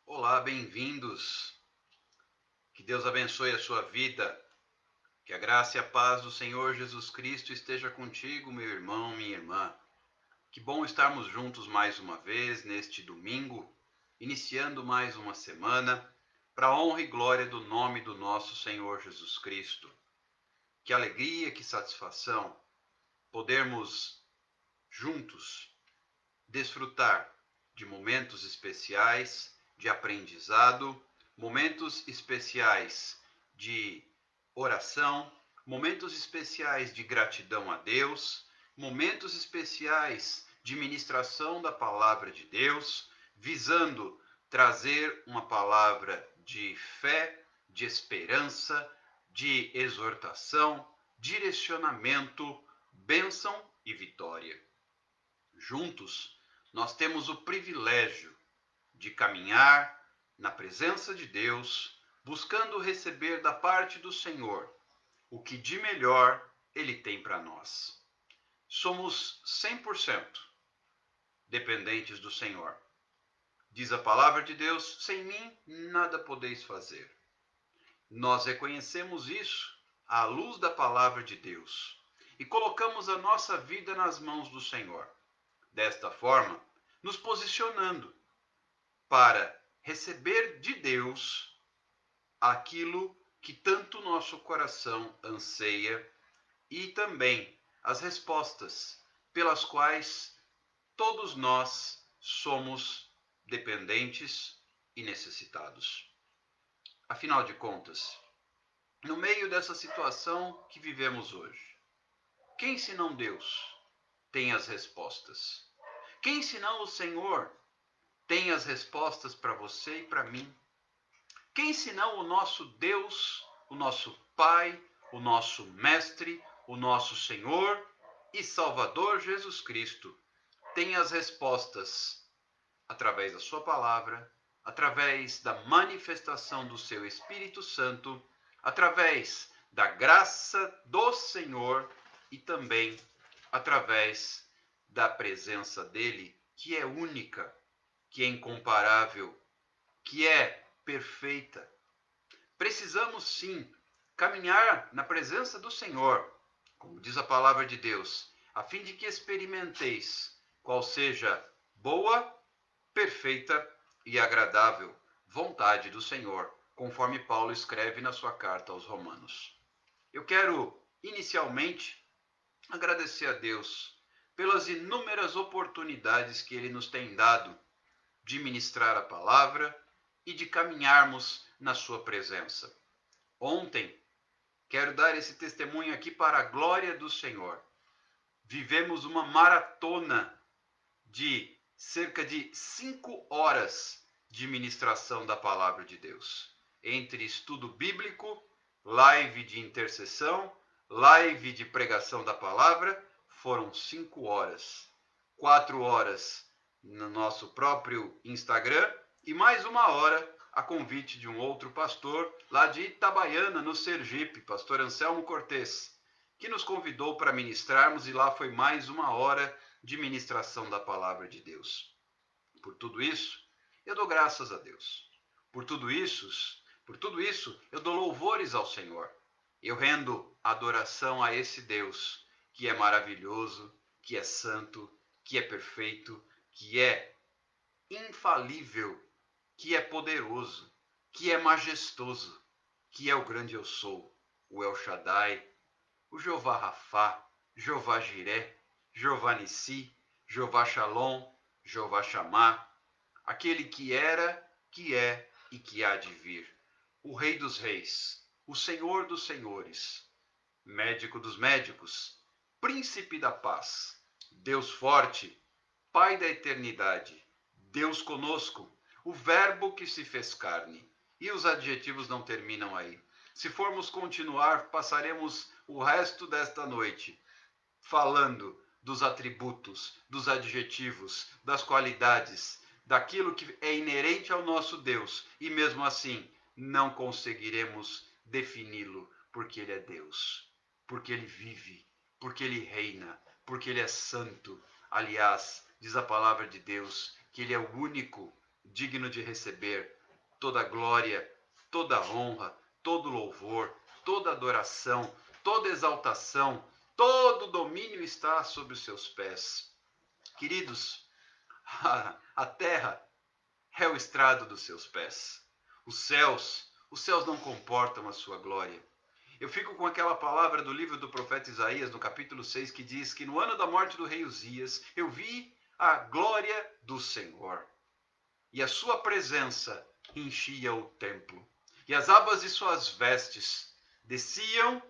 Olá, bem-vindos. Que Deus abençoe a sua vida. Que a graça e a paz do Senhor Jesus Cristo esteja contigo, meu irmão, minha irmã. Que bom estarmos juntos mais uma vez neste domingo, iniciando mais uma semana, para a honra e glória do nome do nosso Senhor Jesus Cristo. Que alegria, que satisfação podermos juntos desfrutar de momentos especiais de aprendizado, momentos especiais de oração, momentos especiais de gratidão a Deus, momentos especiais de ministração da palavra de Deus, visando trazer uma palavra de fé, de esperança, de exortação, direcionamento, bênção e vitória. Juntos, nós temos o privilégio de caminhar na presença de Deus, buscando receber da parte do Senhor o que de melhor Ele tem para nós. Somos 100% dependentes do Senhor. Diz a palavra de Deus: sem mim nada podeis fazer. Nós reconhecemos isso à luz da palavra de Deus e colocamos a nossa vida nas mãos do Senhor. Desta forma, nos posicionando para receber de Deus aquilo que tanto nosso coração anseia e também as respostas pelas quais todos nós somos dependentes e necessitados. Afinal de contas, no meio dessa situação que vivemos hoje, quem senão Deus tem as respostas? Quem senão o Senhor tem as respostas para você e para mim? Quem senão o nosso Deus, o nosso Pai, o nosso Mestre, o nosso Senhor e Salvador Jesus Cristo tem as respostas através da sua palavra, através da manifestação do seu Espírito Santo, através da graça do Senhor e também através da presença dele, que é única, que é incomparável, que é perfeita. Precisamos sim caminhar na presença do Senhor, como diz a palavra de Deus, a fim de que experimenteis qual seja boa, perfeita e agradável vontade do Senhor, conforme Paulo escreve na sua carta aos Romanos. Eu quero inicialmente agradecer a Deus pelas inúmeras oportunidades que Ele nos tem dado de ministrar a palavra e de caminharmos na sua presença. Ontem, quero dar esse testemunho aqui para a glória do Senhor. Vivemos uma maratona de cerca de 5 horas de ministração da palavra de Deus. Entre estudo bíblico, live de intercessão, live de pregação da palavra, foram 5 horas. 4 horas no nosso próprio Instagram e mais 1 hora a convite de um outro pastor lá de Itabaiana, no Sergipe, pastor Anselmo Cortes, que nos convidou para ministrarmos e lá foi mais 1 hora de ministração da palavra de Deus. Por tudo isso, eu dou graças a Deus. Por tudo isso, eu dou louvores ao Senhor. Eu rendo adoração a esse Deus que é maravilhoso, que é santo, que é perfeito, que é infalível, que é poderoso, que é majestoso, que é o grande eu sou, o El Shaddai, o Jeová Rafá, Jeová Jiré, Jeová Nissi, Jeová Shalom, Jeová Shammah, aquele que era, que é e que há de vir, o Rei dos Reis, o Senhor dos Senhores, Médico dos Médicos, Príncipe da Paz, Deus forte, Pai da eternidade, Deus conosco, o Verbo que se fez carne. E os adjetivos não terminam aí. Se formos continuar, passaremos o resto desta noite falando dos atributos, dos adjetivos, das qualidades, daquilo que é inerente ao nosso Deus. E mesmo assim, não conseguiremos defini-lo, porque Ele é Deus, porque Ele vive, porque Ele reina, porque Ele é santo. Aliás, diz a palavra de Deus que Ele é o único digno de receber toda glória, toda honra, todo louvor, toda adoração, toda exaltação, todo domínio está sob os seus pés. Queridos, a terra é o estrado dos seus pés. Os céus não comportam a sua glória. Eu fico com aquela palavra do livro do profeta Isaías, no capítulo 6, que diz que no ano da morte do rei Uzias, eu vi a glória do Senhor. E a sua presença enchia o templo. E as abas de suas vestes desciam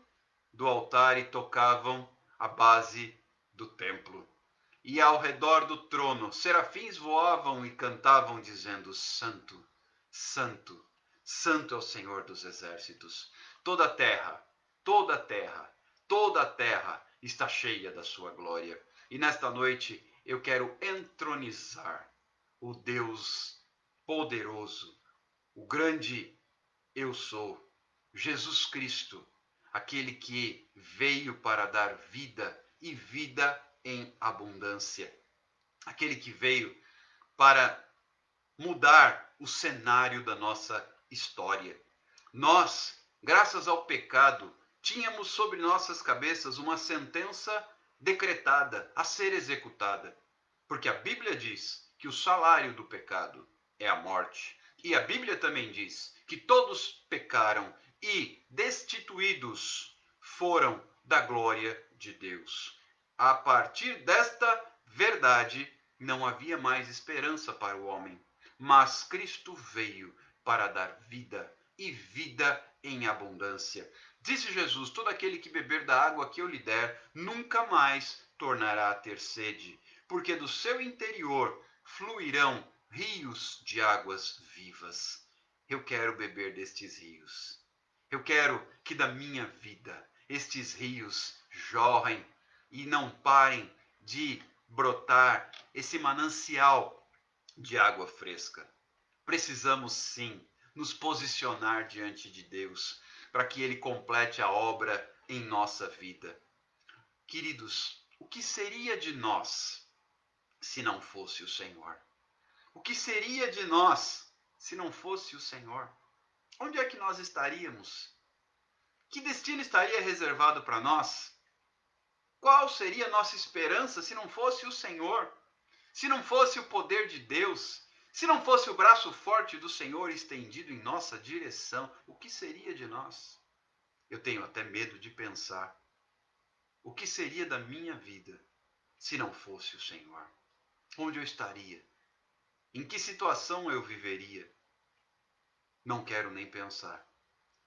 do altar e tocavam a base do templo. E ao redor do trono, serafins voavam e cantavam, dizendo: Santo, Santo, Santo é o Senhor dos exércitos. Toda a terra, toda a terra, toda a terra está cheia da sua glória. E nesta noite eu quero entronizar o Deus poderoso, o grande eu sou, Jesus Cristo, aquele que veio para dar vida e vida em abundância, aquele que veio para mudar o cenário da nossa história. Nós, graças ao pecado, tínhamos sobre nossas cabeças uma sentença decretada a ser executada, porque a Bíblia diz que o salário do pecado é a morte. E a Bíblia também diz que todos pecaram e destituídos foram da glória de Deus. A partir desta verdade, não havia mais esperança para o homem, mas Cristo veio para dar vida e vida em abundância. Disse Jesus: todo aquele que beber da água que eu lhe der, nunca mais tornará a ter sede, porque do seu interior fluirão rios de águas vivas. Eu quero beber destes rios. Eu quero que da minha vida estes rios jorrem e não parem de brotar esse manancial de água fresca. Precisamos sim nos posicionar diante de Deus para que Ele complete a obra em nossa vida. Queridos, o que seria de nós se não fosse o Senhor? O que seria de nós se não fosse o Senhor? Onde é que nós estaríamos? Que destino estaria reservado para nós? Qual seria a nossa esperança se não fosse o Senhor? Se não fosse o poder de Deus? Se não fosse o braço forte do Senhor estendido em nossa direção? O que seria de nós? Eu tenho até medo de pensar. O que seria da minha vida se não fosse o Senhor? Onde eu estaria? Em que situação eu viveria? Não quero nem pensar.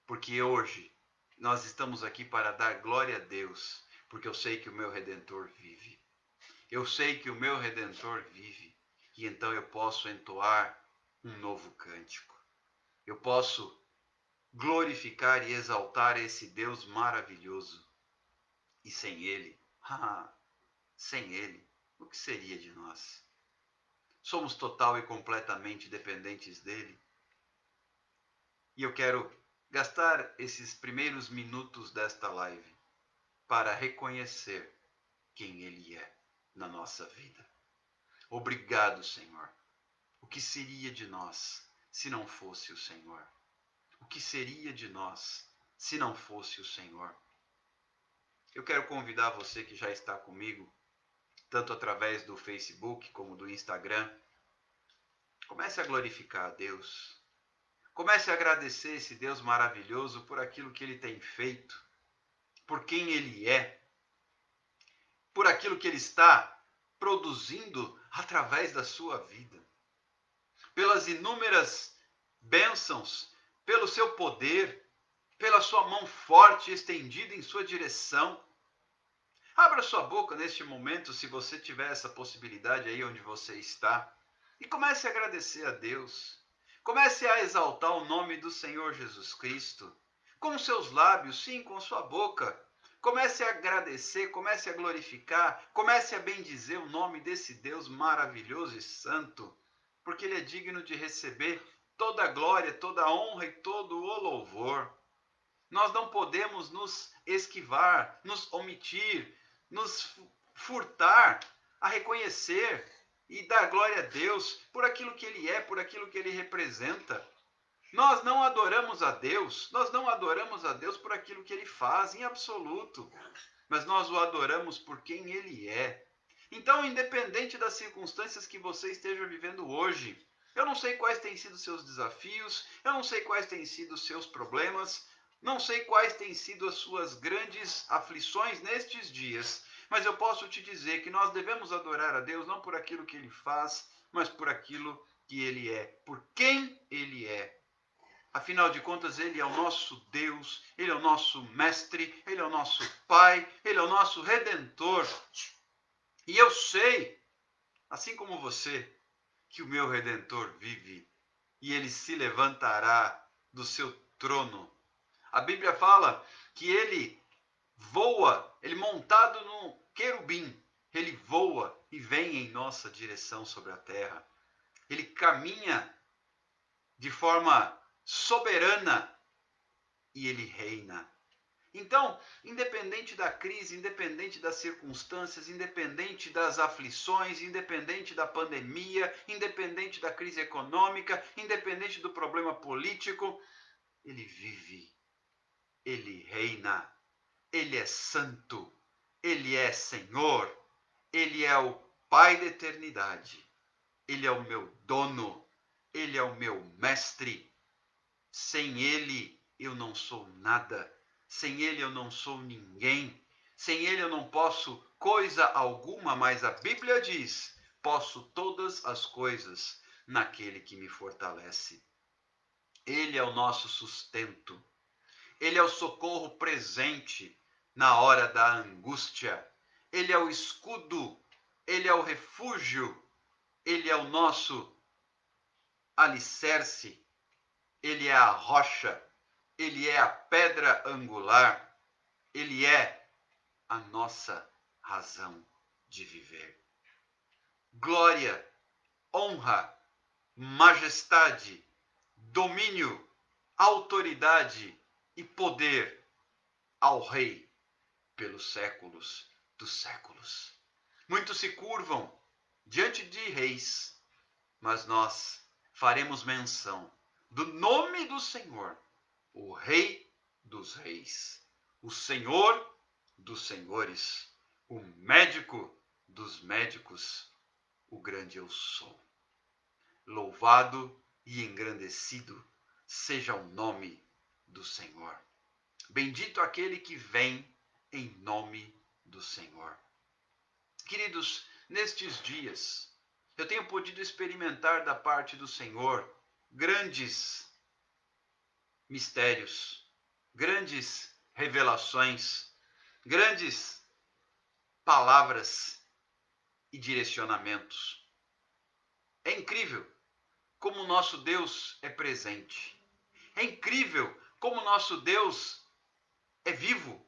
Porque hoje nós estamos aqui para dar glória a Deus, porque eu sei que o meu Redentor vive. Eu sei que o meu Redentor vive, e então eu posso entoar um novo cântico. Eu posso glorificar e exaltar esse Deus maravilhoso. E sem Ele, sem Ele, o que seria de nós? Somos total e completamente dependentes dele. E eu quero gastar esses primeiros minutos desta live para reconhecer quem Ele é na nossa vida. Obrigado, Senhor. O que seria de nós se não fosse o Senhor? O que seria de nós se não fosse o Senhor? Eu quero convidar você que já está comigo, tanto através do Facebook como do Instagram, comece a glorificar a Deus. Comece a agradecer esse Deus maravilhoso por aquilo que Ele tem feito, por quem Ele é, por aquilo que Ele está produzindo através da sua vida, pelas inúmeras bênçãos, pelo seu poder, pela sua mão forte estendida em sua direção. Abra sua boca neste momento, se você tiver essa possibilidade aí onde você está, e comece a agradecer a Deus. Comece a exaltar o nome do Senhor Jesus Cristo, com seus lábios, sim, com sua boca. Comece a agradecer, comece a glorificar, comece a bendizer o nome desse Deus maravilhoso e santo, porque Ele é digno de receber toda a glória, toda a honra e todo o louvor. Nós não podemos nos esquivar, nos omitir, nos furtar a reconhecer e dar glória a Deus por aquilo que Ele é, por aquilo que Ele representa. Nós não adoramos a Deus, por aquilo que Ele faz, em absoluto, mas nós o adoramos por quem Ele é. Então, independente das circunstâncias que você esteja vivendo hoje, eu não sei quais têm sido seus desafios, eu não sei quais têm sido os seus problemas, não sei quais têm sido as suas grandes aflições nestes dias, mas eu posso te dizer que nós devemos adorar a Deus não por aquilo que Ele faz, mas por aquilo que Ele é, por quem Ele é. Afinal de contas, Ele é o nosso Deus, Ele é o nosso Mestre, Ele é o nosso Pai, Ele é o nosso Redentor. E eu sei, assim como você, que o meu Redentor vive e Ele se levantará do seu trono. A Bíblia fala que Ele voa, Ele montado no querubim, Ele voa e vem em nossa direção sobre a terra. Ele caminha de forma soberana e Ele reina. Então, independente da crise, independente das circunstâncias, independente das aflições, independente da pandemia, independente da crise econômica, independente do problema político, Ele vive, Ele reina, Ele é santo, Ele é Senhor, Ele é o Pai da eternidade, Ele é o meu dono, Ele é o meu mestre. Sem Ele eu não sou nada. Sem Ele eu não sou ninguém. Sem Ele eu não posso coisa alguma, mas a Bíblia diz: posso todas as coisas naquele que me fortalece. Ele é o nosso sustento. Ele é o socorro presente na hora da angústia. Ele é o escudo. Ele é o refúgio. Ele é o nosso alicerce. Ele é a rocha. Ele é a pedra angular, Ele é a nossa razão de viver. Glória, honra, majestade, domínio, autoridade e poder ao Rei pelos séculos dos séculos. Muitos se curvam diante de reis, mas nós faremos menção do nome do Senhor, o Rei dos Reis, o Senhor dos Senhores, o médico dos médicos, o grande eu sou. Louvado e engrandecido seja o nome do Senhor. Bendito aquele que vem em nome do Senhor. Queridos, nestes dias, eu tenho podido experimentar da parte do Senhor grandes mistérios, grandes revelações, grandes palavras e direcionamentos. É incrível como o nosso Deus é presente. É incrível como o nosso Deus é vivo.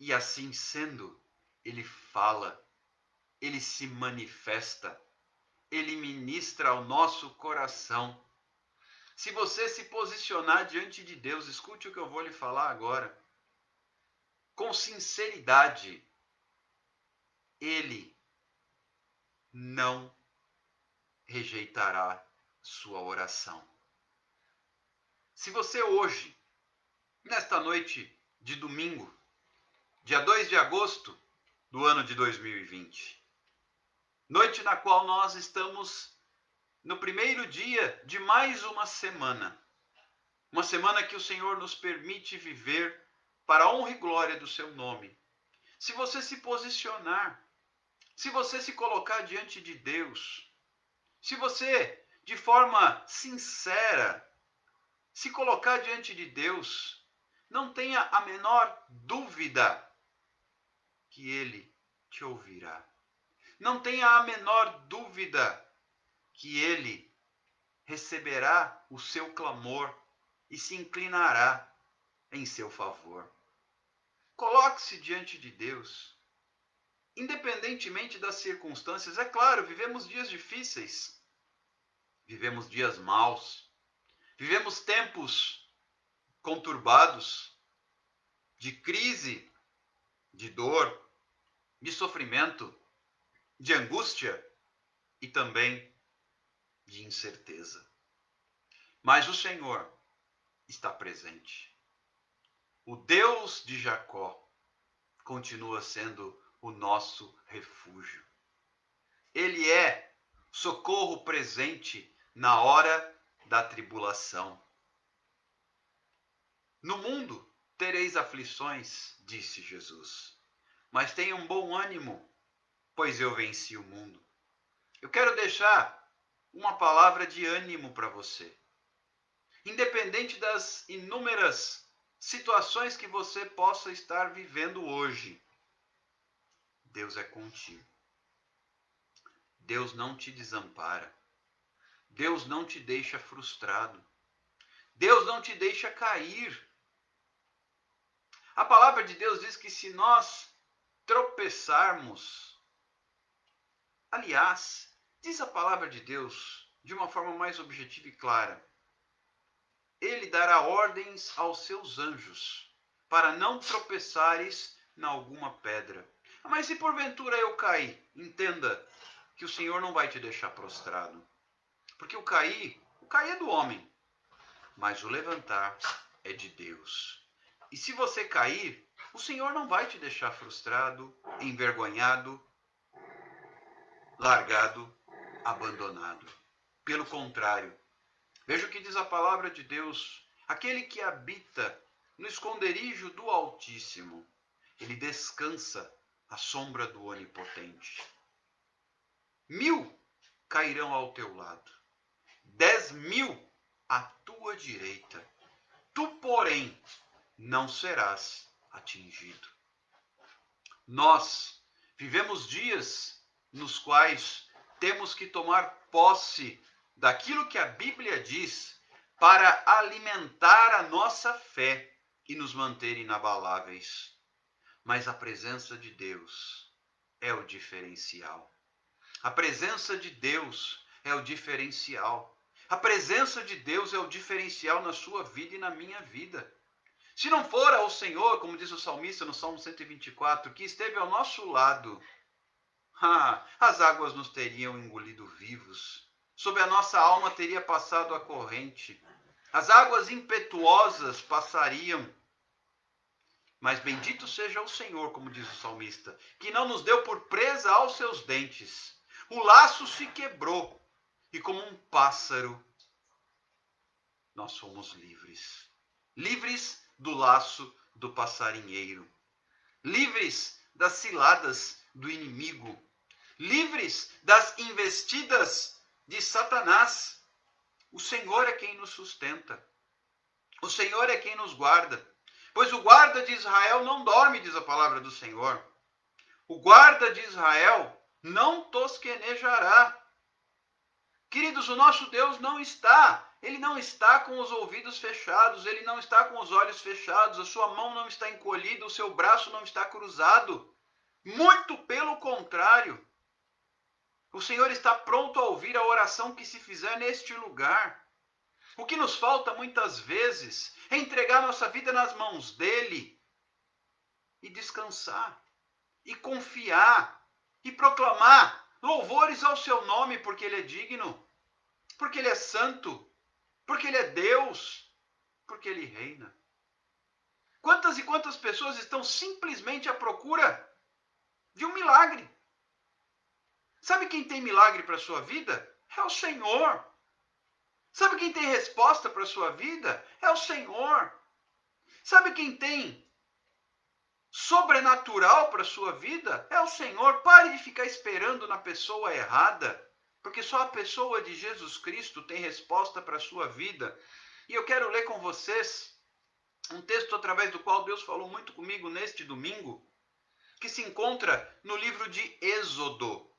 E assim sendo, Ele fala, Ele se manifesta, Ele ministra ao nosso coração. Se você se posicionar diante de Deus, escute o que eu vou lhe falar agora. Com sinceridade, Ele não rejeitará sua oração. Se você hoje, nesta noite de domingo, dia 2 de agosto do ano de 2020, noite na qual nós estamos no primeiro dia de mais uma semana que o Senhor nos permite viver para a honra e glória do seu nome. Se você se posicionar, se você se colocar diante de Deus, se você, de forma sincera, se colocar diante de Deus, não tenha a menor dúvida que Ele te ouvirá. Não tenha a menor dúvida que Ele receberá o seu clamor e se inclinará em seu favor. Coloque-se diante de Deus. Independentemente das circunstâncias, é claro, vivemos dias difíceis, vivemos dias maus, vivemos tempos conturbados, de crise, de dor, de sofrimento, de angústia e também de incerteza. Mas o Senhor está presente. O Deus de Jacó continua sendo o nosso refúgio. Ele é socorro presente na hora da tribulação. No mundo tereis aflições, disse Jesus, mas tenham bom ânimo, pois eu venci o mundo. Eu quero deixar uma palavra de ânimo para você. Independente das inúmeras situações que você possa estar vivendo hoje, Deus é contigo. Deus não te desampara. Deus não te deixa frustrado. Deus não te deixa cair. A palavra de Deus diz que se nós tropeçarmos, aliás, diz a palavra de Deus de uma forma mais objetiva e clara, Ele dará ordens aos seus anjos para não tropeçares em alguma pedra. Mas se porventura eu cair, entenda que o Senhor não vai te deixar prostrado. Porque o cair é do homem, mas o levantar é de Deus. E se você cair, o Senhor não vai te deixar frustrado, envergonhado, largado, abandonado. Pelo contrário, veja o que diz a palavra de Deus. Aquele que habita no esconderijo do Altíssimo, ele descansa à sombra do Onipotente. 1000 cairão ao teu lado, 10.000 à tua direita. Tu, porém, não serás atingido. Nós vivemos dias nos quais temos que tomar posse daquilo que a Bíblia diz para alimentar a nossa fé e nos manter inabaláveis. Mas a presença de Deus é o diferencial. A presença de Deus é o diferencial. A presença de Deus é o diferencial na sua vida e na minha vida. Se não fora o Senhor, como diz o salmista no Salmo 124, que esteve ao nosso lado, as águas nos teriam engolido vivos. Sobre a nossa alma teria passado a corrente. As águas impetuosas passariam. Mas bendito seja o Senhor, como diz o salmista, que não nos deu por presa aos seus dentes. O laço se quebrou e como um pássaro nós fomos livres. Livres do laço do passarinheiro. Livres das ciladas do inimigo. Livres das investidas de Satanás. O Senhor é quem nos sustenta. O Senhor é quem nos guarda. Pois o guarda de Israel não dorme, diz a palavra do Senhor. O guarda de Israel não tosquenejará. Queridos, o nosso Deus Ele não está com os ouvidos fechados, Ele não está com os olhos fechados, a sua mão não está encolhida, o seu braço não está cruzado. Muito pelo contrário. O Senhor está pronto a ouvir a oração que se fizer neste lugar. O que nos falta muitas vezes é entregar nossa vida nas mãos dEle e descansar, e confiar, e proclamar louvores ao seu nome, porque Ele é digno, porque Ele é santo, porque Ele é Deus, porque Ele reina. Quantas e quantas pessoas estão simplesmente à procura de um milagre? Sabe quem tem milagre para a sua vida? É o Senhor. Sabe quem tem resposta para a sua vida? É o Senhor. Sabe quem tem sobrenatural para a sua vida? É o Senhor. Pare de ficar esperando na pessoa errada, porque só a pessoa de Jesus Cristo tem resposta para a sua vida. E eu quero ler com vocês um texto através do qual Deus falou muito comigo neste domingo, que se encontra no livro de Êxodo,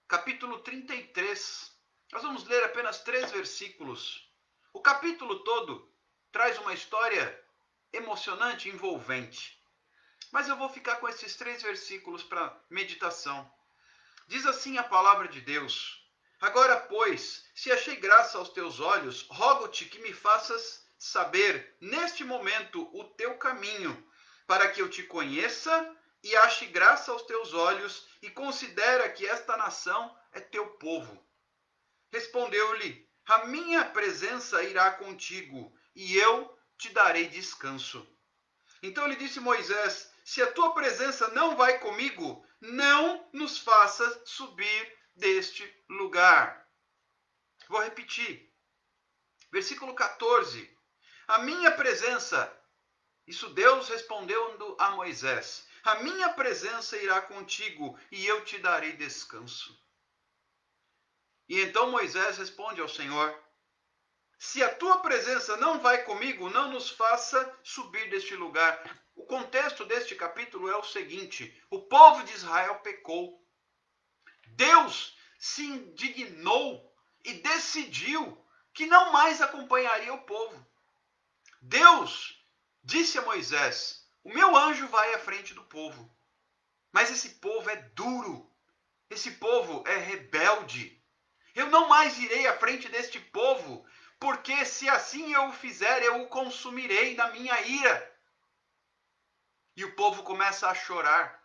capítulo 33. Nós vamos ler apenas 3 versículos. O capítulo todo traz uma história emocionante, envolvente. Mas eu vou ficar com esses 3 versículos para meditação. Diz assim a palavra de Deus: Agora, pois, se achei graça aos teus olhos, rogo-te que me faças saber, neste momento, o teu caminho, para que eu te conheça e ache graça aos teus olhos, e considera que esta nação é teu povo. Respondeu-lhe: a minha presença irá contigo, e eu te darei descanso. Então lhe disse Moisés: se a tua presença não vai comigo, não nos faças subir deste lugar. Vou repetir. Versículo 14. A minha presença, isso Deus respondendo a Moisés: a minha presença irá contigo, e eu te darei descanso. E então Moisés responde ao Senhor: se a tua presença não vai comigo, não nos faça subir deste lugar. O contexto deste capítulo é o seguinte: o povo de Israel pecou. Deus se indignou e decidiu que não mais acompanharia o povo. Deus disse a Moisés: o meu anjo vai à frente do povo. Mas esse povo é duro. Esse povo é rebelde. Eu não mais irei à frente deste povo, porque se assim eu o fizer, eu o consumirei na minha ira. E o povo começa a chorar.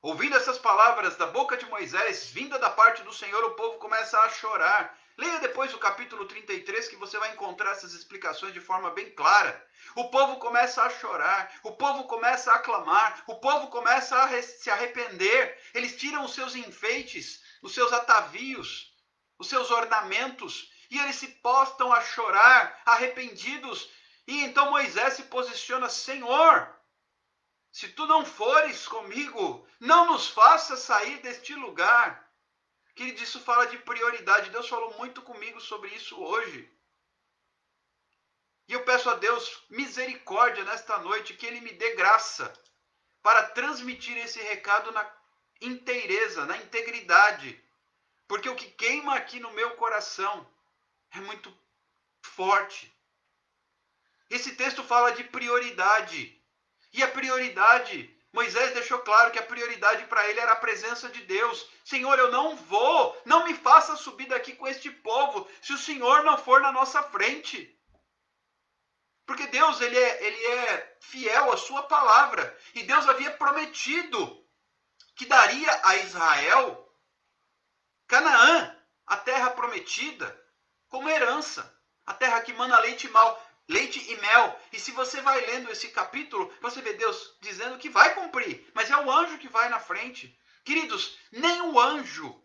Ouvindo essas palavras da boca de Moisés, vinda da parte do Senhor, o povo começa a chorar. Leia depois o capítulo 33, que você vai encontrar essas explicações de forma bem clara. O povo começa a chorar, o povo começa a clamar, o povo começa a se arrepender. Eles tiram os seus enfeites, os seus atavios, os seus ornamentos, e eles se postam a chorar, arrependidos. E então Moisés se posiciona: Senhor, se tu não fores comigo, não nos faça sair deste lugar. Querido, isso fala de prioridade. Deus falou muito comigo sobre isso hoje. E eu peço a Deus misericórdia nesta noite, que Ele me dê graça para transmitir esse recado na inteireza, na integridade. Porque o que queima aqui no meu coração é muito forte. Esse texto fala de prioridade. E a prioridade, Moisés deixou claro que a prioridade para ele era a presença de Deus. Senhor, eu não me faça subir daqui com este povo, se o Senhor não for na nossa frente. Porque Deus, ele é fiel à sua palavra. E Deus havia prometido que daria a Israel Canaã, a terra prometida, como herança. A terra que mana leite e mel. E se você vai lendo esse capítulo, você vê Deus dizendo que vai cumprir. Mas é o anjo que vai na frente. Queridos, nem o anjo,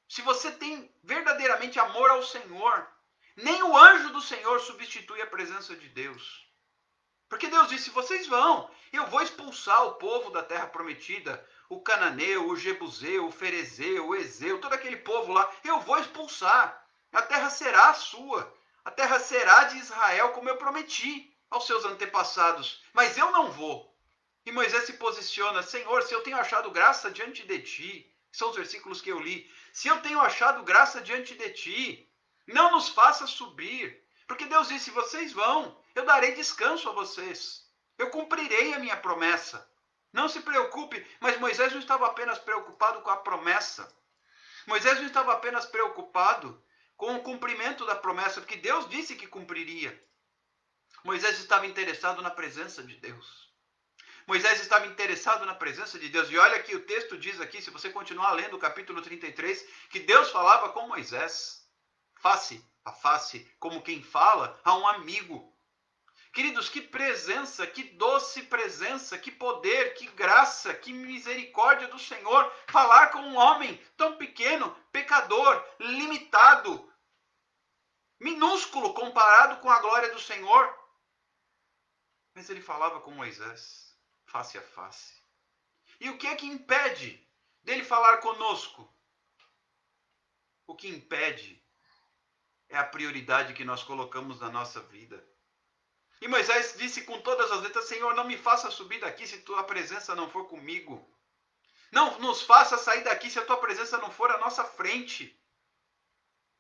se você tem verdadeiramente amor ao Senhor, nem o anjo do Senhor substitui a presença de Deus. Porque Deus disse: vocês vão, eu vou expulsar o povo da terra prometida, o cananeu, o jebuseu, o ferezeu, o ezeu, todo aquele povo lá, eu vou expulsar. A terra será sua, a terra será de Israel, como eu prometi aos seus antepassados, mas eu não vou. E Moisés se posiciona: Senhor, se eu tenho achado graça diante de ti, são os versículos que eu li, se eu tenho achado graça diante de ti, não nos faça subir, porque Deus disse: vocês vão, eu darei descanso a vocês, eu cumprirei a minha promessa. Não se preocupe. Mas Moisés não estava apenas preocupado com a promessa. Moisés não estava apenas preocupado com o cumprimento da promessa, porque Deus disse que cumpriria. Moisés estava interessado na presença de Deus. Moisés estava interessado na presença de Deus. E olha que o texto diz aqui, se você continuar lendo o capítulo 33, que Deus falava com Moisés, face a face, como quem fala a um amigo. Queridos, que presença, que doce presença, que poder, que graça, que misericórdia do Senhor, falar com um homem tão pequeno, pecador, limitado, minúsculo comparado com a glória do Senhor. Mas ele falava com Moisés, face a face. E o que é que impede dele falar conosco? O que impede é a prioridade que nós colocamos na nossa vida. E Moisés disse com todas as letras: Senhor, não me faça subir daqui se tua presença não for comigo. Não nos faça sair daqui se a tua presença não for à nossa frente.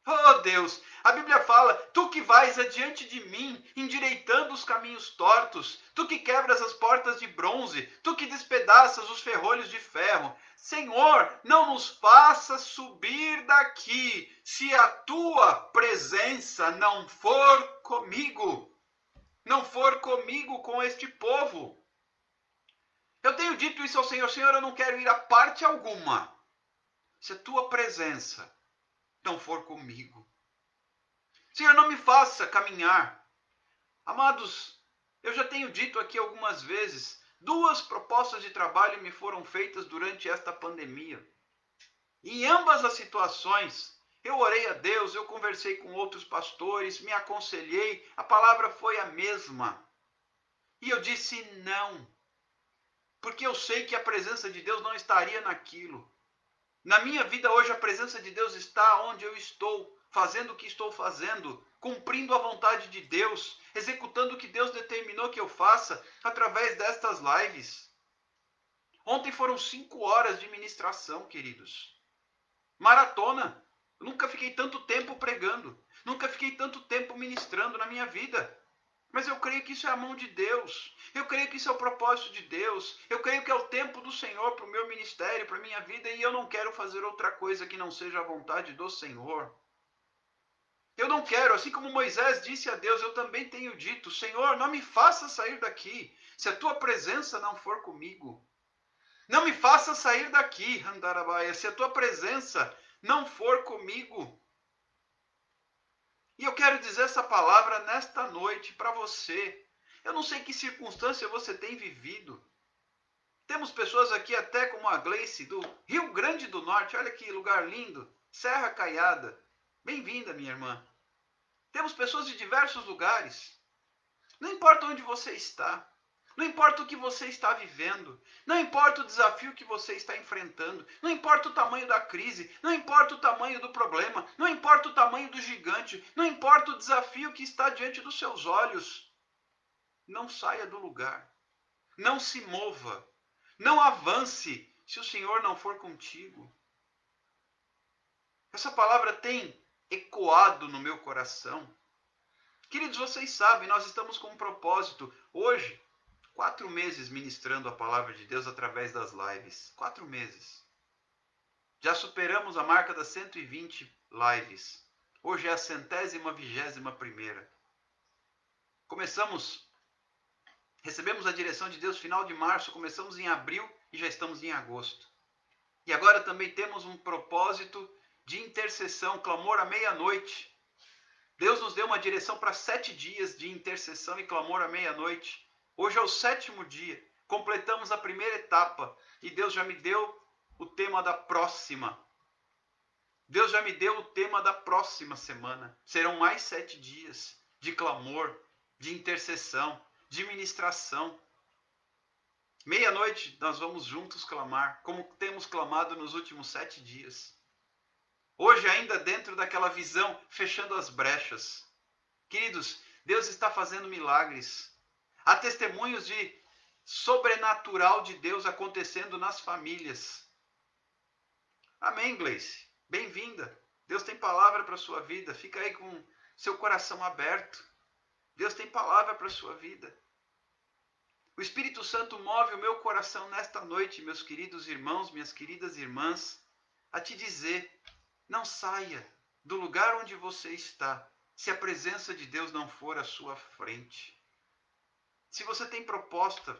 Oh Deus, a Bíblia fala: tu que vais adiante de mim, endireitando os caminhos tortos, tu que quebras as portas de bronze, tu que despedaças os ferrolhos de ferro. Senhor, não nos faça subir daqui se a tua presença não for comigo. Não for comigo com este povo. Eu tenho dito isso ao Senhor: Senhor, eu não quero ir a parte alguma se a tua presença não for comigo. Senhor, não me faça caminhar. Amados, eu já tenho dito aqui algumas vezes, 2 propostas de trabalho me foram feitas durante esta pandemia. Em ambas as situações, eu orei a Deus, eu conversei com outros pastores, me aconselhei, a palavra foi a mesma. E eu disse não, porque eu sei que a presença de Deus não estaria naquilo. Na minha vida hoje, a presença de Deus está onde eu estou, fazendo o que estou fazendo, cumprindo a vontade de Deus, executando o que Deus determinou que eu faça através destas lives. Ontem foram 5 horas de ministração, queridos. Maratona. Eu nunca fiquei tanto tempo pregando. Nunca fiquei tanto tempo ministrando na minha vida. Mas eu creio que isso é a mão de Deus. Eu creio que isso é o propósito de Deus. Eu creio que é o tempo do Senhor para o meu ministério, para a minha vida. E eu não quero fazer outra coisa que não seja a vontade do Senhor. Eu não quero, assim como Moisés disse a Deus, eu também tenho dito, Senhor, não me faça sair daqui, se a tua presença não for comigo. Não me faça sair daqui, Handarabaia, se a tua presença não for comigo. E eu quero dizer essa palavra nesta noite para você. Eu não sei que circunstância você tem vivido. Temos pessoas aqui até como a Gleice, do Rio Grande do Norte. Olha que lugar lindo. Serra Caiada. Bem-vinda, minha irmã. Temos pessoas de diversos lugares. Não importa onde você está. Não importa o que você está vivendo, não importa o desafio que você está enfrentando, não importa o tamanho da crise, não importa o tamanho do problema, não importa o tamanho do gigante, não importa o desafio que está diante dos seus olhos. Não saia do lugar, não se mova, não avance se o Senhor não for contigo. Essa palavra tem ecoado no meu coração. Queridos, vocês sabem, nós estamos com um propósito hoje. 4 meses ministrando a palavra de Deus através das lives. 4 meses. Já superamos a marca das 120 lives. Hoje é a 121ª. Recebemos a direção de Deus final de março, começamos em abril e já estamos em agosto. E agora também temos um propósito de intercessão, clamor à meia-noite. Deus nos deu uma direção para 7 dias de intercessão e clamor à meia-noite. Hoje é o 7º dia, completamos a primeira etapa e Deus já me deu o tema da próxima. Deus já me deu o tema da próxima semana. Serão mais 7 dias de clamor, de intercessão, de ministração. Meia-noite nós vamos juntos clamar, como temos clamado nos últimos 7 dias. Hoje ainda dentro daquela visão, fechando as brechas. Queridos, Deus está fazendo milagres. Há testemunhos de sobrenatural de Deus acontecendo nas famílias. Amém, Gleice? Bem-vinda. Deus tem palavra para a sua vida. Fica aí com seu coração aberto. Deus tem palavra para a sua vida. O Espírito Santo move o meu coração nesta noite, meus queridos irmãos, minhas queridas irmãs, a te dizer, não saia do lugar onde você está, se a presença de Deus não for à sua frente. Se você tem proposta,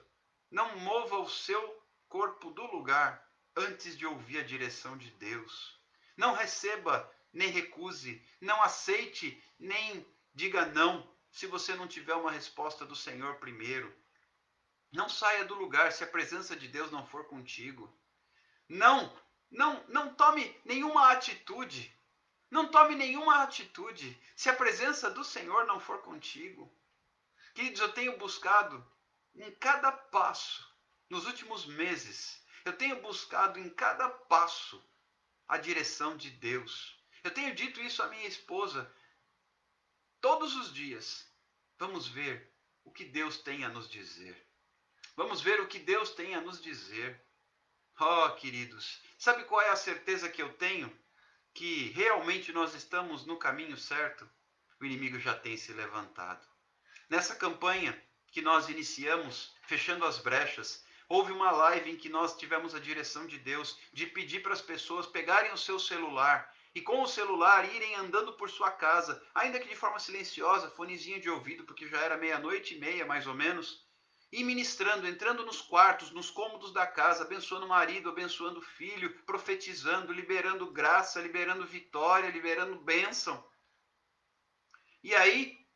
não mova o seu corpo do lugar antes de ouvir a direção de Deus. Não receba nem recuse, não aceite nem diga não, se você não tiver uma resposta do Senhor primeiro. Não saia do lugar se a presença de Deus não for contigo. Não tome nenhuma atitude. Não tome nenhuma atitude se a presença do Senhor não for contigo. Queridos, eu tenho buscado em cada passo, nos últimos meses, eu tenho buscado em cada passo a direção de Deus. Eu tenho dito isso à minha esposa todos os dias. Vamos ver o que Deus tem a nos dizer. Vamos ver o que Deus tem a nos dizer. Oh, queridos, sabe qual é a certeza que eu tenho? Que realmente nós estamos no caminho certo? O inimigo já tem se levantado. Nessa campanha que nós iniciamos, fechando as brechas, houve uma live em que nós tivemos a direção de Deus de pedir para as pessoas pegarem o seu celular e com o celular irem andando por sua casa, ainda que de forma silenciosa, fonezinho de ouvido, porque já era 00:30 mais ou menos, E ministrando, entrando nos quartos, nos cômodos da casa, abençoando o marido, abençoando o filho, profetizando, liberando graça, liberando vitória, liberando bênção. E aí,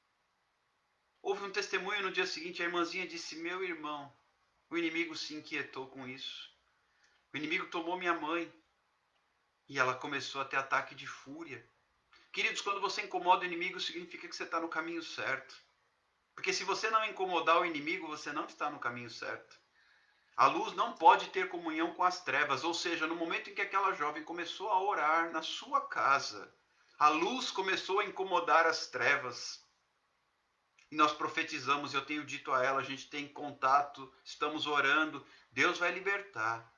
houve um testemunho no dia seguinte, a irmãzinha disse, meu irmão, o inimigo se inquietou com isso. O inimigo tomou minha mãe. E ela começou a ter ataque de fúria. Queridos, quando você incomoda o inimigo, significa que você está no caminho certo. Porque se você não incomodar o inimigo, você não está no caminho certo. A luz não pode ter comunhão com as trevas. Ou seja, no momento em que aquela jovem começou a orar na sua casa, a luz começou a incomodar as trevas. E nós profetizamos, eu tenho dito a ela, a gente tem contato, estamos orando. Deus vai libertar.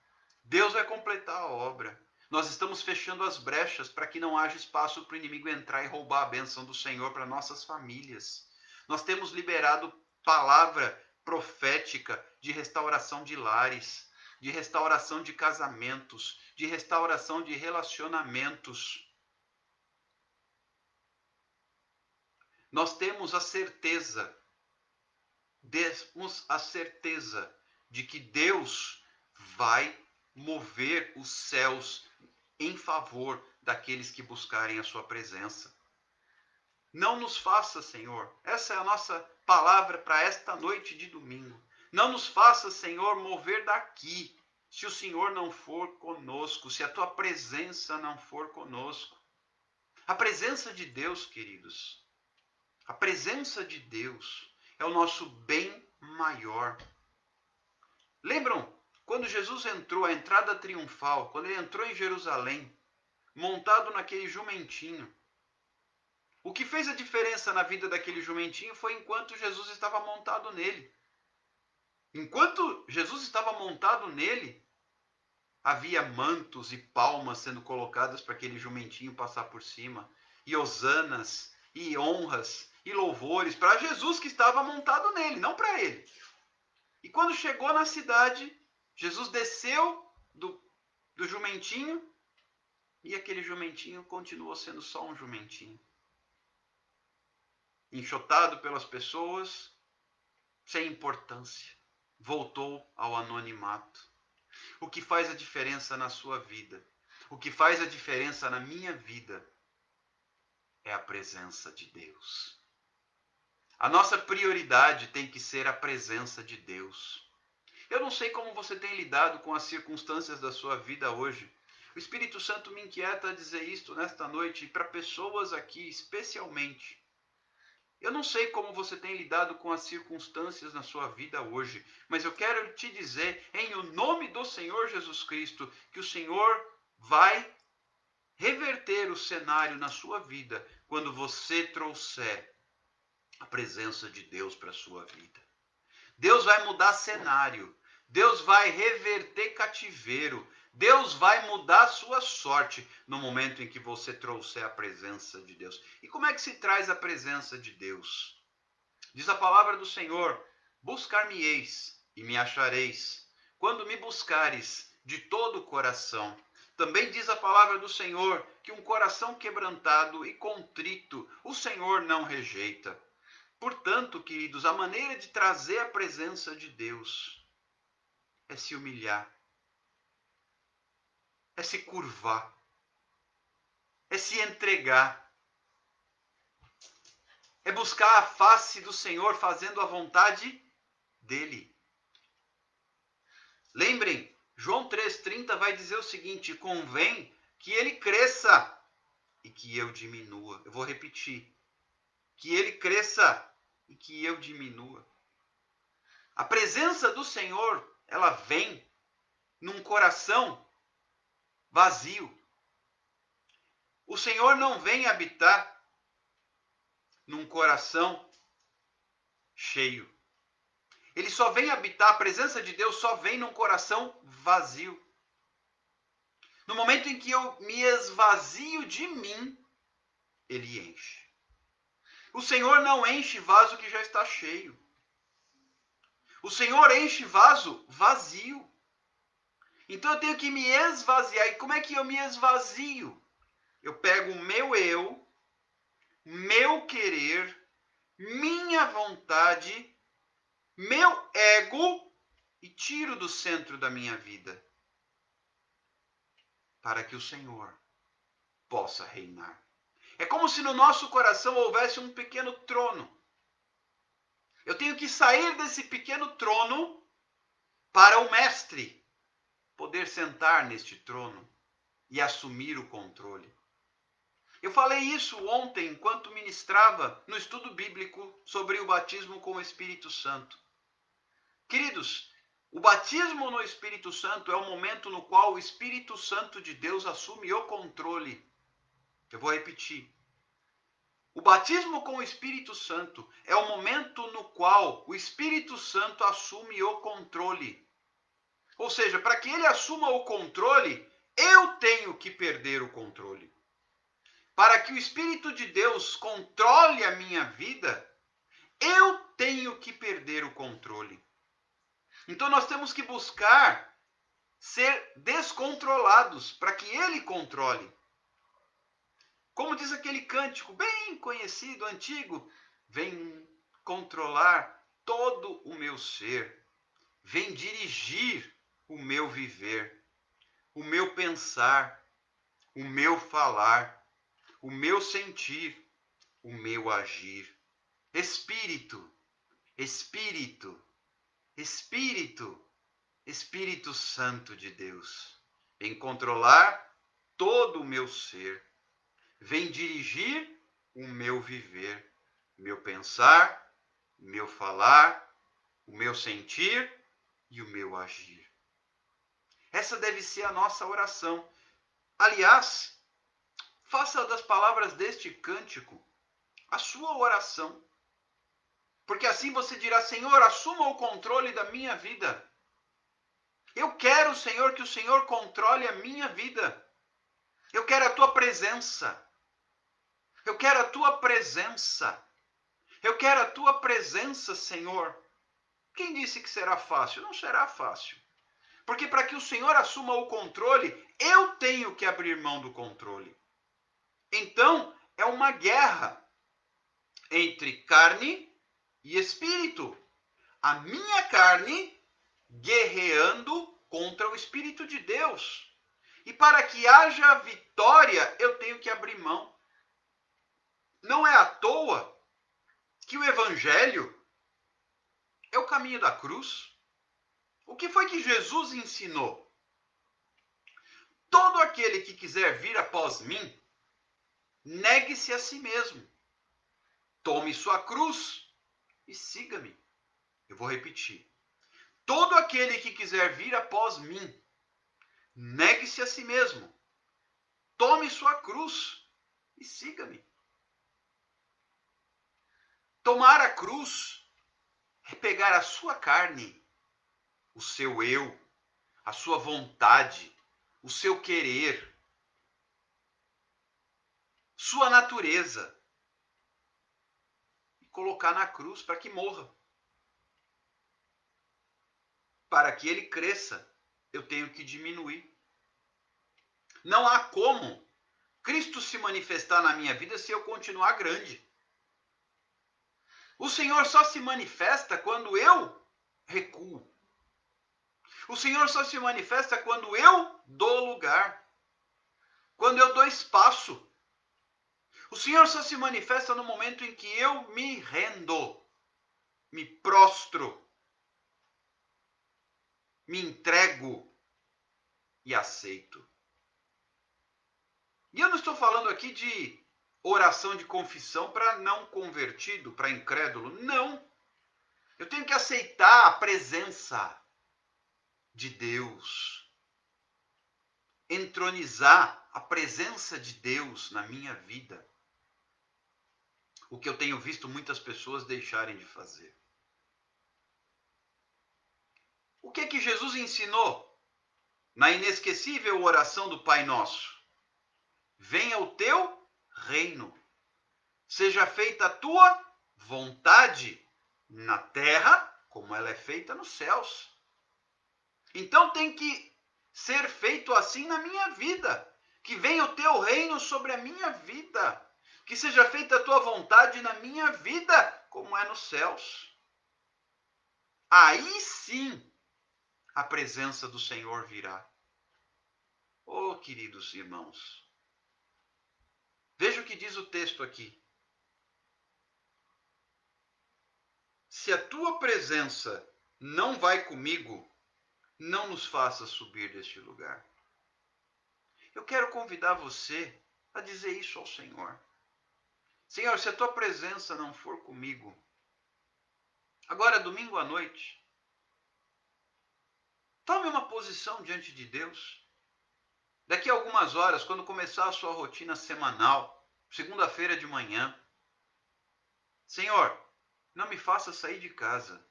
Deus vai completar a obra. Nós estamos fechando as brechas para que não haja espaço para o inimigo entrar e roubar a bênção do Senhor para nossas famílias. Nós temos liberado palavra profética de restauração de lares, de restauração de casamentos, de restauração de relacionamentos. Nós temos a certeza de que Deus vai mover os céus em favor daqueles que buscarem a sua presença. Não nos faça, Senhor, essa é a nossa palavra para esta noite de domingo. Não nos faça, Senhor, mover daqui, se o Senhor não for conosco, se a tua presença não for conosco. A presença de Deus, queridos, a presença de Deus é o nosso bem maior. Lembram quando Jesus entrou, a entrada triunfal, quando ele entrou em Jerusalém, montado naquele jumentinho, o que fez a diferença na vida daquele jumentinho foi enquanto Jesus estava montado nele. Enquanto Jesus estava montado nele, havia mantos e palmas sendo colocadas para aquele jumentinho passar por cima, e hosanas, e honras, e louvores para Jesus que estava montado nele, não para ele. E quando chegou na cidade, Jesus desceu do jumentinho, e aquele jumentinho continuou sendo só um jumentinho. Enxotado pelas pessoas, sem importância. Voltou ao anonimato. O que faz a diferença na sua vida, o que faz a diferença na minha vida, é a presença de Deus. A nossa prioridade tem que ser a presença de Deus. Eu não sei como você tem lidado com as circunstâncias da sua vida hoje. O Espírito Santo me inquieta a dizer isto nesta noite, e para pessoas aqui especialmente. Eu não sei como você tem lidado com as circunstâncias na sua vida hoje, mas eu quero te dizer, em o nome do Senhor Jesus Cristo, que o Senhor vai reverter o cenário na sua vida quando você trouxer a presença de Deus para a sua vida. Deus vai mudar cenário, Deus vai reverter cativeiro, Deus vai mudar a sua sorte no momento em que você trouxer a presença de Deus. E como é que se traz a presença de Deus? Diz a palavra do Senhor, buscar-me-eis e me achareis, quando me buscares de todo o coração. Também diz a palavra do Senhor que um coração quebrantado e contrito o Senhor não rejeita. Portanto, queridos, a maneira de trazer a presença de Deus é se humilhar, é se curvar, é se entregar, é buscar a face do Senhor fazendo a vontade dele. Lembrem, João 3,30 vai dizer o seguinte: convém que ele cresça e que eu diminua. Eu vou repetir: que ele cresça e que eu diminua. A presença do Senhor, ela vem num coração vazio. O Senhor não vem habitar num coração cheio. Ele só vem habitar, a presença de Deus só vem num coração vazio. No momento em que eu me esvazio de mim, ele enche. O Senhor não enche vaso que já está cheio. O Senhor enche vaso vazio. Então eu tenho que me esvaziar. E como é que eu me esvazio? Eu pego o meu eu, meu querer, minha vontade meu ego e tiro do centro da minha vida, para que o Senhor possa reinar. É como se no nosso coração houvesse um pequeno trono. Eu tenho que sair desse pequeno trono para o mestre poder sentar neste trono e assumir o controle. Eu falei isso ontem enquanto ministrava no estudo bíblico sobre o batismo com o Espírito Santo. Queridos, o batismo no Espírito Santo é o momento no qual o Espírito Santo de Deus assume o controle. Eu vou repetir. O batismo com o Espírito Santo é o momento no qual o Espírito Santo assume o controle. Ou seja, para que ele assuma o controle, eu tenho que perder o controle. Para que o Espírito de Deus controle a minha vida, eu tenho que perder o controle. Então nós temos que buscar ser descontrolados para que ele controle. Como diz aquele cântico bem conhecido, antigo, vem controlar todo o meu ser, vem dirigir o meu viver, o meu pensar, o meu falar, o meu sentir, o meu agir. Espírito, Espírito, Espírito, Espírito Santo de Deus, vem controlar todo o meu ser, vem dirigir o meu viver, meu pensar, meu falar, o meu sentir e o meu agir. Essa deve ser a nossa oração. Aliás, faça das palavras deste cântico a sua oração. Porque assim você dirá: Senhor, assuma o controle da minha vida. Eu quero, Senhor, que o Senhor controle a minha vida. Eu quero a tua presença. Eu quero a tua presença. Eu quero a tua presença, Senhor. Quem disse que será fácil? Não será fácil. Porque para que o Senhor assuma o controle, eu tenho que abrir mão do controle. Então, é uma guerra entre carne e espírito. A minha carne guerreando contra o Espírito de Deus. E para que haja vitória, eu tenho que abrir mão. Não é à toa que o Evangelho é o caminho da cruz. O que foi que Jesus ensinou? Todo aquele que quiser vir após mim, negue-se a si mesmo. Tome sua cruz e siga-me. Eu vou repetir. Todo aquele que quiser vir após mim, negue-se a si mesmo. Tome sua cruz e siga-me. Tomar a cruz é pegar a sua carne, o seu eu, a sua vontade, o seu querer, sua natureza, e colocar na cruz para que morra. Para que ele cresça, eu tenho que diminuir. Não há como Cristo se manifestar na minha vida se eu continuar grande. O Senhor só se manifesta quando eu recuo. O Senhor só se manifesta quando eu dou lugar. Quando eu dou espaço. O Senhor só se manifesta no momento em que eu me rendo, me prostro, me entrego e aceito. E eu não estou falando aqui de oração de confissão para não convertido, para incrédulo. Não. Eu tenho que aceitar a presença de Deus. Entronizar a presença de Deus na minha vida. O que eu tenho visto muitas pessoas deixarem de fazer. O que é que Jesus ensinou na inesquecível oração do Pai Nosso? Venha o teu reino. Seja feita a tua vontade na terra, como ela é feita nos céus. Então tem que ser feito assim na minha vida. Que venha o teu reino sobre a minha vida. Que seja feita a tua vontade na minha vida, como é nos céus. aí sim a presença do Senhor virá. Oh, queridos irmãos, veja o que diz o texto aqui. Se a tua presença não vai comigo, não nos faça subir deste lugar. Eu quero convidar você a dizer isso ao Senhor. Senhor, se a tua presença não for comigo, agora domingo à noite, tome uma posição diante de Deus. Daqui a algumas horas, quando começar a sua rotina semanal, segunda-feira de manhã, Senhor, não me faça sair de casa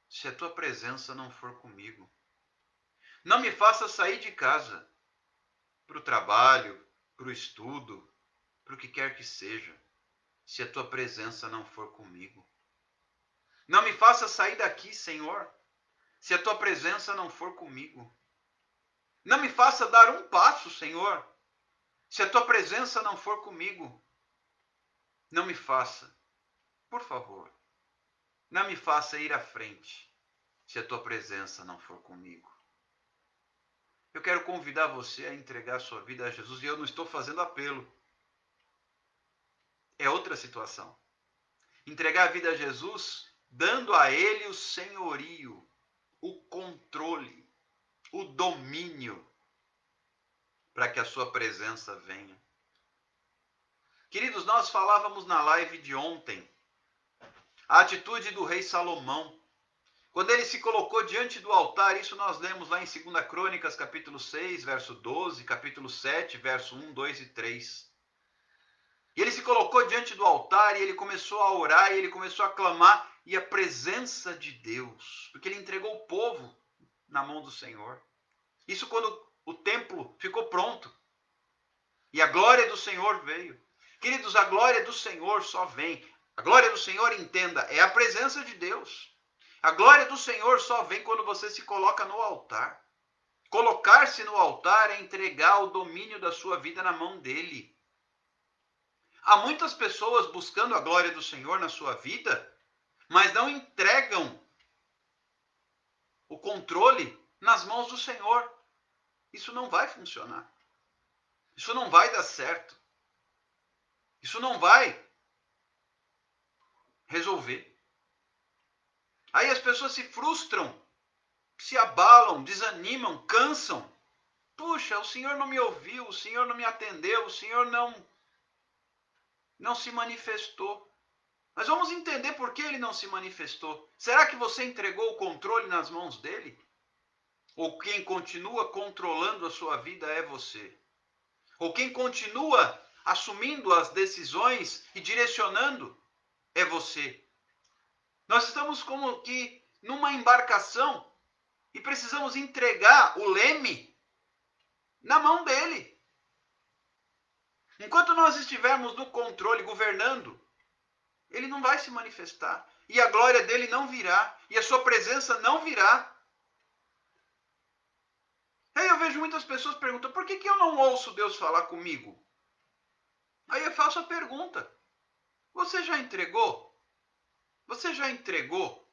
se a tua presença não for comigo. Não me faça sair de casa para o trabalho, para o estudo, para o que quer que seja, se a tua presença não for comigo. Não me faça sair daqui, Senhor, se a tua presença não for comigo. Não me faça dar um passo, Senhor, se a tua presença não for comigo. Não me faça, por favor, não me faça ir à frente, se a tua presença não for comigo. Eu quero convidar você a entregar a sua vida a Jesus, e eu não estou fazendo apelo. É outra situação. Entregar a vida a Jesus, dando a Ele o senhorio, o controle, o domínio, para que a sua presença venha. Queridos, nós falávamos na live de ontem a atitude do rei Salomão. Quando ele se colocou diante do altar, isso nós lemos lá em 2 Crônicas, capítulo 6, verso 12, capítulo 7, verso 1, 2 e 3. E ele se colocou diante do altar e ele começou a orar e ele começou a clamar, e a presença de Deus, porque ele entregou o povo na mão do Senhor. Isso quando o templo ficou pronto e a glória do Senhor veio. Queridos, a glória do Senhor só vem. A glória do Senhor, entenda, é a presença de Deus. A glória do Senhor só vem quando você se coloca no altar. Colocar-se no altar é entregar o domínio da sua vida na mão dele. Há muitas pessoas buscando a glória do Senhor na sua vida, mas não entregam o controle nas mãos do Senhor. Isso não vai funcionar. Isso não vai dar certo. Isso não vai resolver. Aí as pessoas se frustram, se abalam, desanimam, cansam. Puxa, o Senhor não me ouviu, o Senhor não me atendeu, o Senhor não se manifestou. Mas vamos entender por que ele não se manifestou. Será que você entregou o controle nas mãos dele? Ou quem continua controlando a sua vida é você? Ou quem continua assumindo as decisões e direcionando é você? Nós estamos como que numa embarcação e precisamos entregar o leme na mão dele. Enquanto nós estivermos no controle, governando, ele não vai se manifestar. E a glória dele não virá. E a sua presença não virá. Aí eu vejo muitas pessoas perguntando, por que eu não ouço Deus falar comigo? Aí eu faço a pergunta, você já entregou? Você já entregou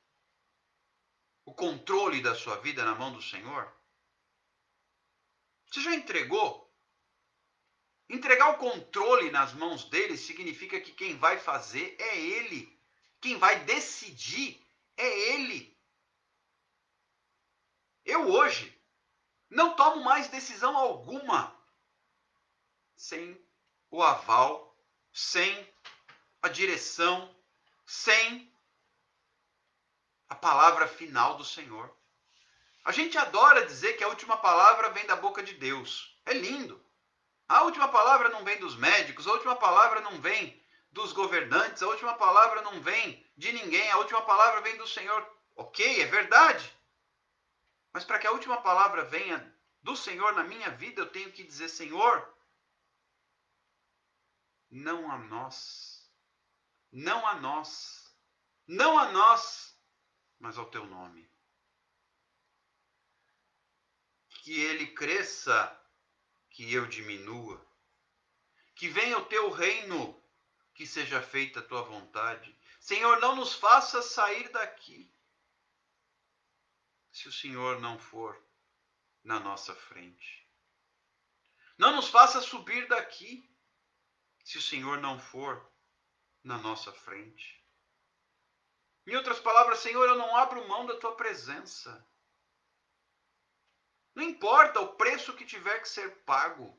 o controle da sua vida na mão do Senhor? Você já entregou? Entregar o controle nas mãos dele significa que quem vai fazer é ele. Quem vai decidir é ele. Eu hoje não tomo mais decisão alguma sem o aval, sem a direção, sem a palavra final do Senhor. A gente adora dizer que a última palavra vem da boca de Deus. É lindo. A última palavra não vem dos médicos, a última palavra não vem dos governantes, a última palavra não vem de ninguém, a última palavra vem do Senhor. Ok, é verdade. Mas para que a última palavra venha do Senhor na minha vida, eu tenho que dizer, Senhor, não a nós, não a nós, não a nós, mas ao teu nome. Que ele cresça, que eu diminua. Que venha o teu reino, que seja feita a tua vontade. Senhor, não nos faça sair daqui se o Senhor não for na nossa frente. Não nos faça subir daqui se o Senhor não for na nossa frente. Em outras palavras, Senhor, eu não abro mão da tua presença. Não importa o preço que tiver que ser pago.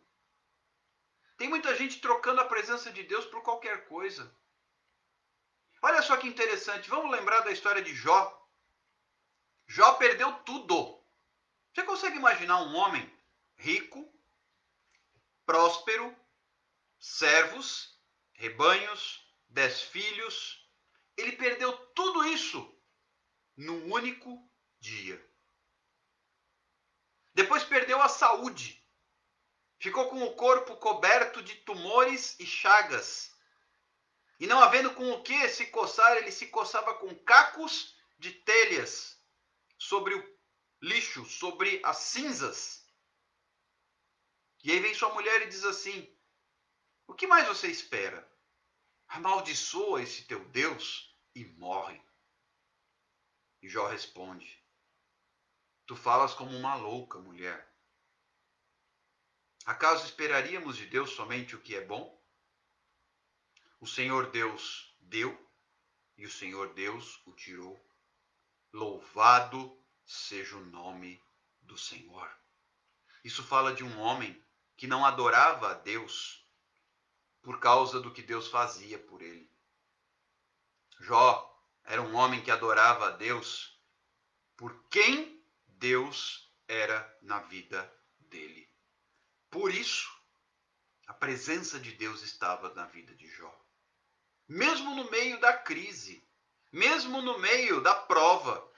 Tem muita gente trocando a presença de Deus por qualquer coisa. Olha só que interessante, vamos lembrar da história de Jó. Jó perdeu tudo. Você consegue imaginar um homem rico, próspero, servos, rebanhos, 10 filhos? Ele perdeu tudo isso num único dia. Depois perdeu a saúde. Ficou com o corpo coberto de tumores e chagas. E não havendo com o que se coçar, ele se coçava com cacos de telhas sobre o lixo, sobre as cinzas. E aí vem sua mulher e diz assim: o que mais você espera? Amaldiçoa esse teu Deus e morre. E Jó responde: tu falas como uma louca, mulher. Acaso esperaríamos de Deus somente o que é bom? O Senhor Deus deu e o Senhor Deus o tirou. Louvado seja o nome do Senhor. Isso fala de um homem que não adorava a Deus por causa do que Deus fazia por ele. Jó era um homem que adorava a Deus por quem Deus era na vida dele. Por isso, a presença de Deus estava na vida de Jó. Mesmo no meio da crise, mesmo no meio da prova.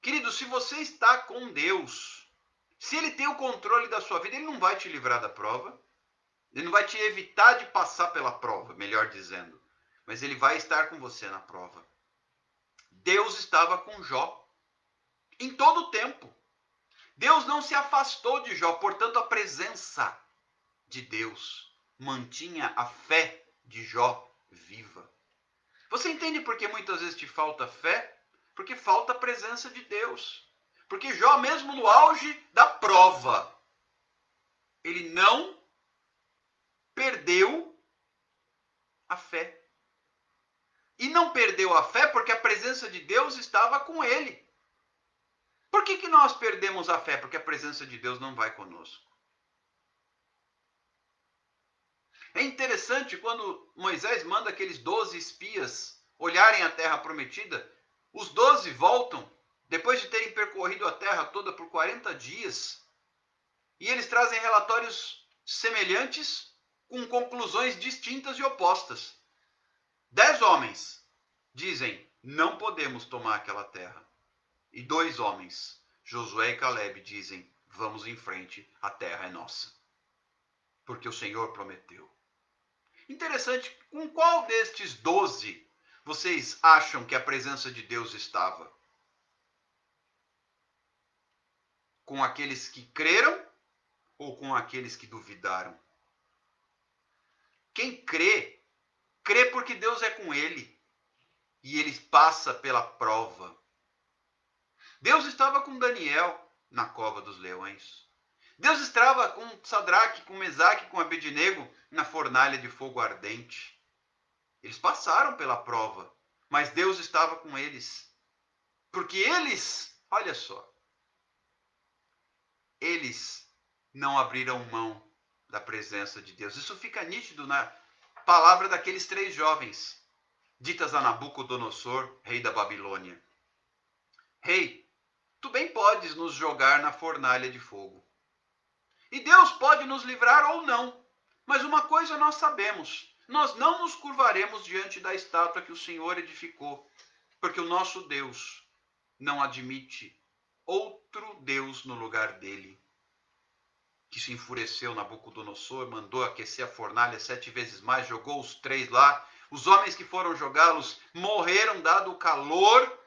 Querido, se você está com Deus, se Ele tem o controle da sua vida, Ele não vai te livrar da prova. Ele não vai te evitar de passar pela prova, melhor dizendo. Mas Ele vai estar com você na prova. Deus estava com Jó em todo o tempo. Deus não se afastou de Jó, portanto, a presença de Deus mantinha a fé de Jó viva. Você entende por que muitas vezes te falta fé? Porque falta a presença de Deus. Porque Jó, mesmo no auge da prova, ele não perdeu a fé. E não perdeu a fé porque a presença de Deus estava com ele. Por que nós perdemos a fé? Porque a presença de Deus não vai conosco. É interessante quando Moisés manda aqueles 12 espias olharem a terra prometida, os 12 voltam, depois de terem percorrido a terra toda por 40 dias, e eles trazem relatórios semelhantes com conclusões distintas e opostas. 10 homens dizem, não podemos tomar aquela terra. E 2 homens, Josué e Caleb, dizem, vamos em frente, a terra é nossa. Porque o Senhor prometeu. Interessante, com qual destes 12 vocês acham que a presença de Deus estava? Com aqueles que creram ou com aqueles que duvidaram? Quem crê, crê porque Deus é com ele. E ele passa pela prova. Deus estava com Daniel na cova dos leões. Deus estava com Sadraque, com Mesaque, com Abednego na fornalha de fogo ardente. Eles passaram pela prova, mas Deus estava com eles. Porque eles, olha só, eles não abriram mão da presença de Deus. Isso fica nítido na palavra daqueles 3 jovens, ditas a Nabucodonosor, rei da Babilônia. Rei, tu bem podes nos jogar na fornalha de fogo. E Deus pode nos livrar ou não. Mas uma coisa nós sabemos, nós não nos curvaremos diante da estátua que o Senhor edificou, porque o nosso Deus não admite outro Deus no lugar dele. Que se enfureceu Nabucodonosor, mandou aquecer a fornalha 7 vezes mais, jogou os 3 lá. Os homens que foram jogá-los morreram dado o calor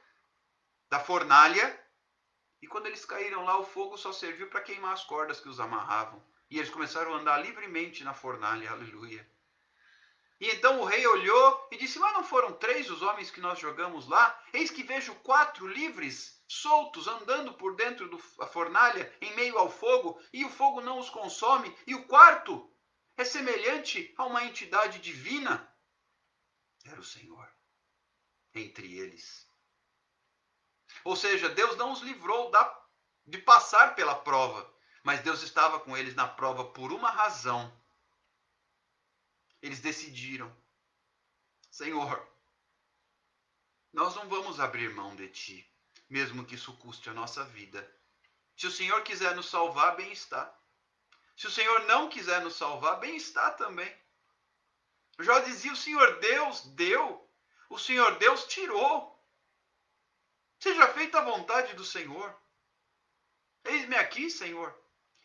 da fornalha. E quando eles caíram lá, o fogo só serviu para queimar as cordas que os amarravam. E eles começaram a andar livremente na fornalha, aleluia. E então o rei olhou e disse: mas não foram 3 os homens que nós jogamos lá? Eis que vejo 4 livres, soltos, andando por dentro da fornalha, em meio ao fogo, e o fogo não os consome. E o quarto é semelhante a uma entidade divina. Era o Senhor entre eles. Ou seja, Deus não os livrou de passar pela prova, mas Deus estava com eles na prova por uma razão. Eles decidiram: Senhor, nós não vamos abrir mão de ti, mesmo que isso custe a nossa vida. Se o Senhor quiser nos salvar, bem está. Se o Senhor não quiser nos salvar, bem está também. Jó dizia: o Senhor Deus deu, o Senhor Deus tirou. Seja feita a vontade do Senhor. Eis-me aqui, Senhor.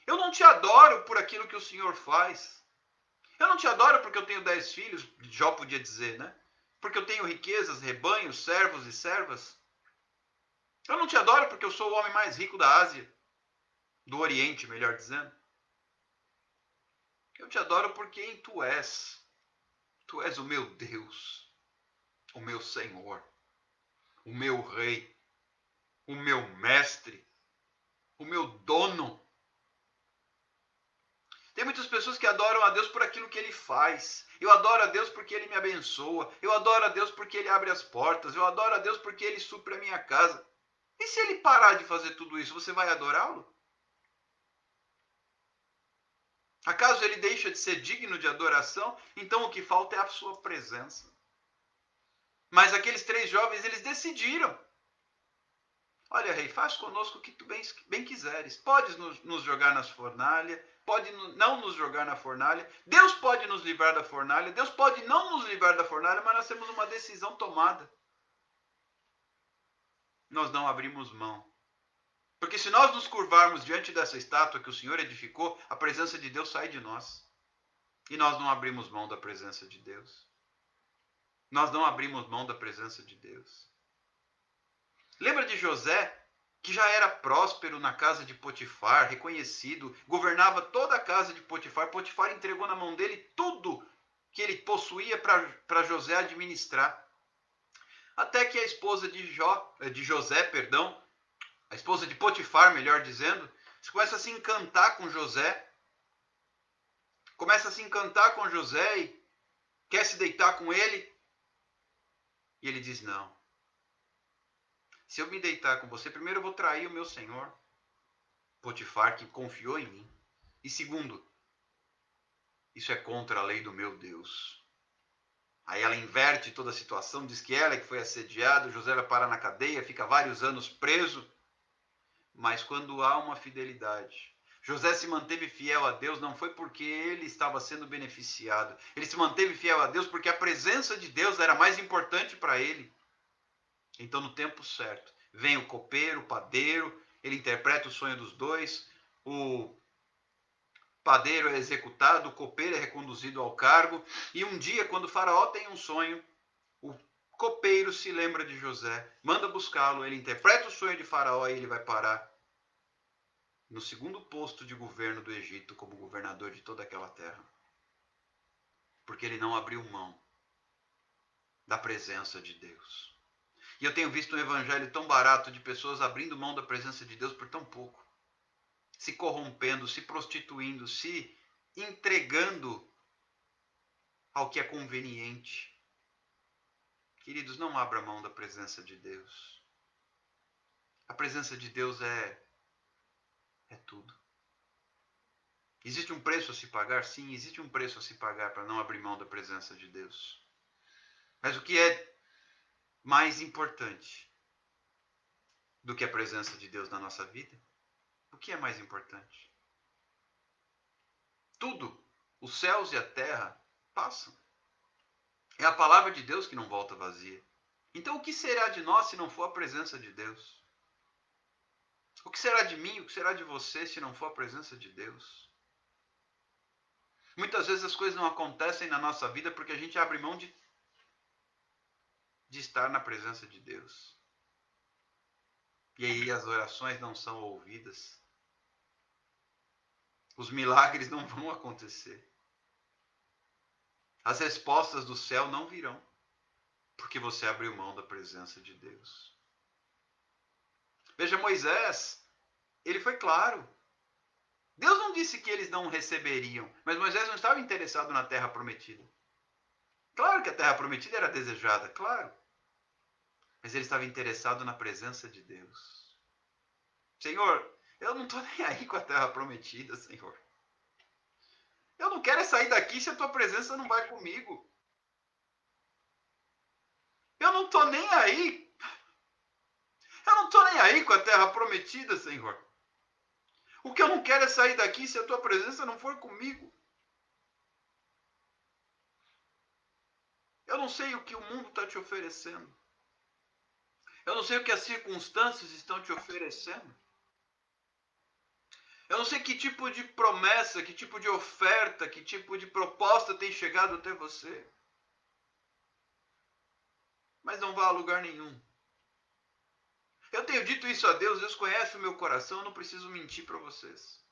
Eu não te adoro por aquilo que o Senhor faz. Eu não te adoro porque eu tenho 10 filhos, Jó podia dizer, né? Porque eu tenho riquezas, rebanhos, servos e servas. Eu não te adoro porque eu sou o homem mais rico da Ásia, do Oriente, melhor dizendo. Eu te adoro porque quem tu és. Tu és o meu Deus, o meu Senhor, o meu Rei, o meu Mestre, o meu Dono. Tem muitas pessoas que adoram a Deus por aquilo que Ele faz. Eu adoro a Deus porque Ele me abençoa. Eu adoro a Deus porque Ele abre as portas. Eu adoro a Deus porque Ele supre a minha casa. E se Ele parar de fazer tudo isso, você vai adorá-lo? Acaso Ele deixa de ser digno de adoração? Então o que falta é a sua presença. Mas aqueles 3 jovens, eles decidiram: olha, rei, faz conosco o que tu bem quiseres. Podes nos jogar nas fornalhas, pode não nos jogar na fornalha. Deus pode nos livrar da fornalha, Deus pode não nos livrar da fornalha, mas nós temos uma decisão tomada. Nós não abrimos mão. Porque se nós nos curvarmos diante dessa estátua que o Senhor edificou, a presença de Deus sai de nós. E nós não abrimos mão da presença de Deus. Nós não abrimos mão da presença de Deus. Lembra de José, que já era próspero na casa de Potifar, reconhecido, governava toda a casa de Potifar. Potifar entregou na mão dele tudo que ele possuía para José administrar. Até que a esposa de José, a esposa de Potifar, melhor dizendo, começa a se encantar com José. Começa a se encantar com José e quer se deitar com ele. E ele diz: não. Se eu me deitar com você, primeiro eu vou trair o meu senhor, Potifar, que confiou em mim. E segundo, isso é contra a lei do meu Deus. Aí ela inverte toda a situação, diz que ela é que foi assediada, José vai parar na cadeia, fica vários anos preso. Mas quando há uma fidelidade, José se manteve fiel a Deus, não foi porque ele estava sendo beneficiado. Ele se manteve fiel a Deus porque a presença de Deus era mais importante para ele. Então, no tempo certo, vem o copeiro, o padeiro, ele interpreta o sonho dos dois, o padeiro é executado, o copeiro é reconduzido ao cargo, e um dia, quando o faraó tem um sonho, o copeiro se lembra de José, manda buscá-lo, ele interpreta o sonho de faraó e ele vai parar no segundo posto de governo do Egito, como governador de toda aquela terra. Porque ele não abriu mão da presença de Deus. E eu tenho visto um evangelho tão barato de pessoas abrindo mão da presença de Deus por tão pouco. Se corrompendo, se prostituindo, se entregando ao que é conveniente. Queridos, não abra mão da presença de Deus. A presença de Deus é tudo. Existe um preço a se pagar? Sim, existe um preço a se pagar para não abrir mão da presença de Deus. Mas o que é mais importante do que a presença de Deus na nossa vida? O que é mais importante? Tudo, os céus e a terra, passam. É a palavra de Deus que não volta vazia. Então o que será de nós se não for a presença de Deus? O que será de mim, o que será de você se não for a presença de Deus? Muitas vezes as coisas não acontecem na nossa vida porque a gente abre mão de estar na presença de Deus. E aí as orações não são ouvidas. Os milagres não vão acontecer. As respostas do céu não virão, porque você abriu mão da presença de Deus. Veja, Moisés, ele foi claro. Deus não disse que eles não receberiam, mas Moisés não estava interessado na terra prometida. Claro que a terra prometida era desejada, claro. Mas ele estava interessado na presença de Deus. Senhor, eu não estou nem aí com a terra prometida, Senhor. Eu não quero sair daqui se a tua presença não vai comigo. Eu não estou nem aí. Eu não estou nem aí com a terra prometida, Senhor. O que eu não quero é sair daqui se a tua presença não for comigo. Eu não sei o que o mundo está te oferecendo. Eu não sei o que as circunstâncias estão te oferecendo. Eu não sei que tipo de promessa, que tipo de oferta, que tipo de proposta tem chegado até você. Mas não vá a lugar nenhum. Eu tenho dito isso a Deus, Deus conhece o meu coração, eu não preciso mentir para vocês.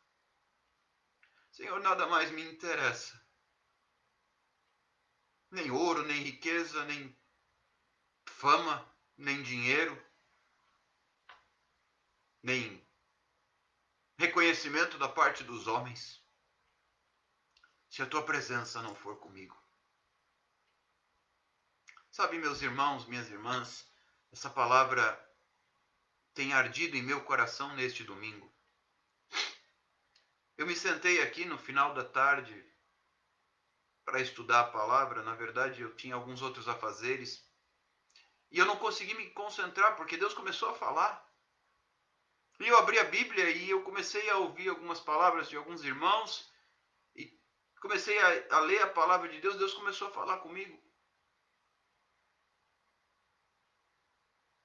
Senhor, nada mais me interessa. Nem ouro, nem riqueza, nem fama, nem dinheiro, nem reconhecimento da parte dos homens, se a tua presença não for comigo. Sabe, meus irmãos, minhas irmãs, essa palavra tem ardido em meu coração neste domingo. Eu me sentei aqui no final da tarde para estudar a palavra. Na verdade, eu tinha alguns outros afazeres. E eu não consegui me concentrar, porque Deus começou a falar. E eu abri a Bíblia e eu comecei a ouvir algumas palavras de alguns irmãos. E comecei a ler a palavra de Deus. Deus começou a falar comigo.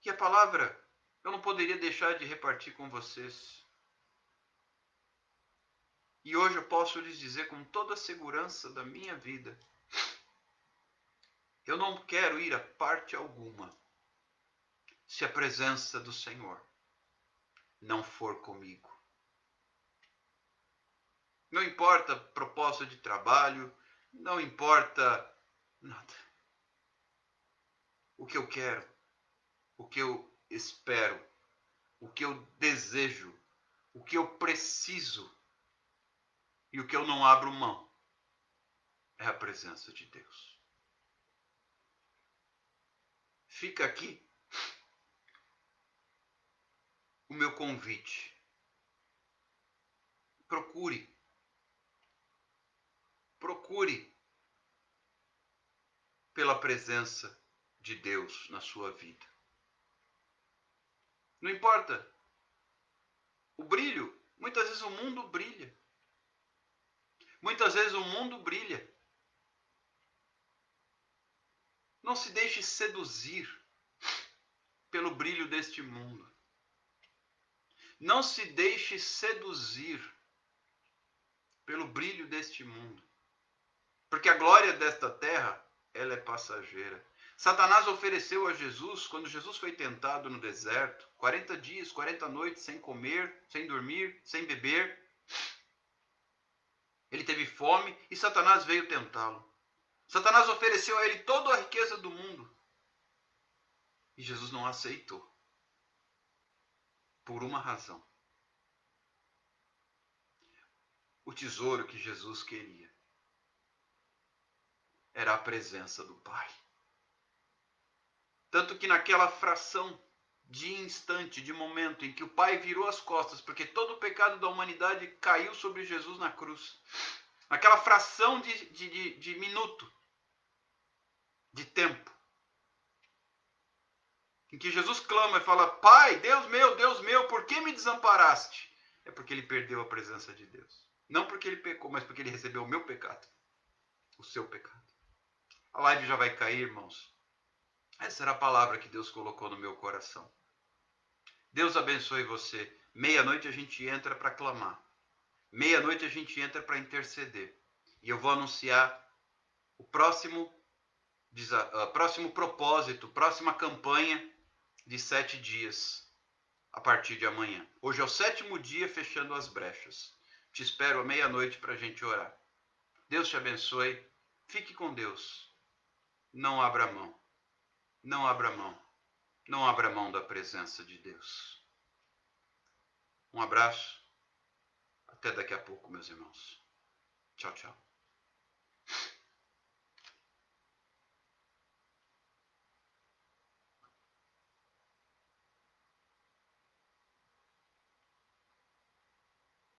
E a palavra eu não poderia deixar de repartir com vocês. E hoje eu posso lhes dizer com toda a segurança da minha vida, eu não quero ir a parte alguma se a presença do Senhor não for comigo. Não importa proposta de trabalho, não importa nada. O que eu quero, o que eu espero, o que eu desejo, o que eu preciso e o que eu não abro mão é a presença de Deus. Fica aqui o meu convite. Procure pela presença de Deus na sua vida. Não importa o brilho, muitas vezes o mundo brilha. Muitas vezes o mundo brilha. Não se deixe seduzir pelo brilho deste mundo. Não se deixe seduzir pelo brilho deste mundo. Porque a glória desta terra, ela é passageira. Satanás ofereceu a Jesus, quando Jesus foi tentado no deserto, 40 dias, 40 noites, sem comer, sem dormir, sem beber. Ele teve fome e Satanás veio tentá-lo. Satanás ofereceu a ele toda a riqueza do mundo. E Jesus não aceitou. Por uma razão. O tesouro que Jesus queria era a presença do Pai. Tanto que naquela fração de instante, de momento em que o Pai virou as costas, porque todo o pecado da humanidade caiu sobre Jesus na cruz. Aquela fração de minuto, de tempo, em que Jesus clama e fala: Pai, Deus meu, por que me desamparaste? É porque ele perdeu a presença de Deus. Não porque ele pecou, mas porque ele recebeu o meu pecado. O seu pecado. A live já vai cair, irmãos. Essa era a palavra que Deus colocou no meu coração. Deus abençoe você. Meia-noite a gente entra para clamar. Meia-noite a gente entra para interceder. E eu vou anunciar o próximo propósito, próxima campanha de 7 dias a partir de amanhã. Hoje é o 7º dia fechando as brechas. Te espero à meia-noite para a gente orar. Deus te abençoe. Fique com Deus. Não abra mão. Não abra mão. Não abra mão da presença de Deus. Um abraço. Até daqui a pouco, meus irmãos. Tchau, tchau.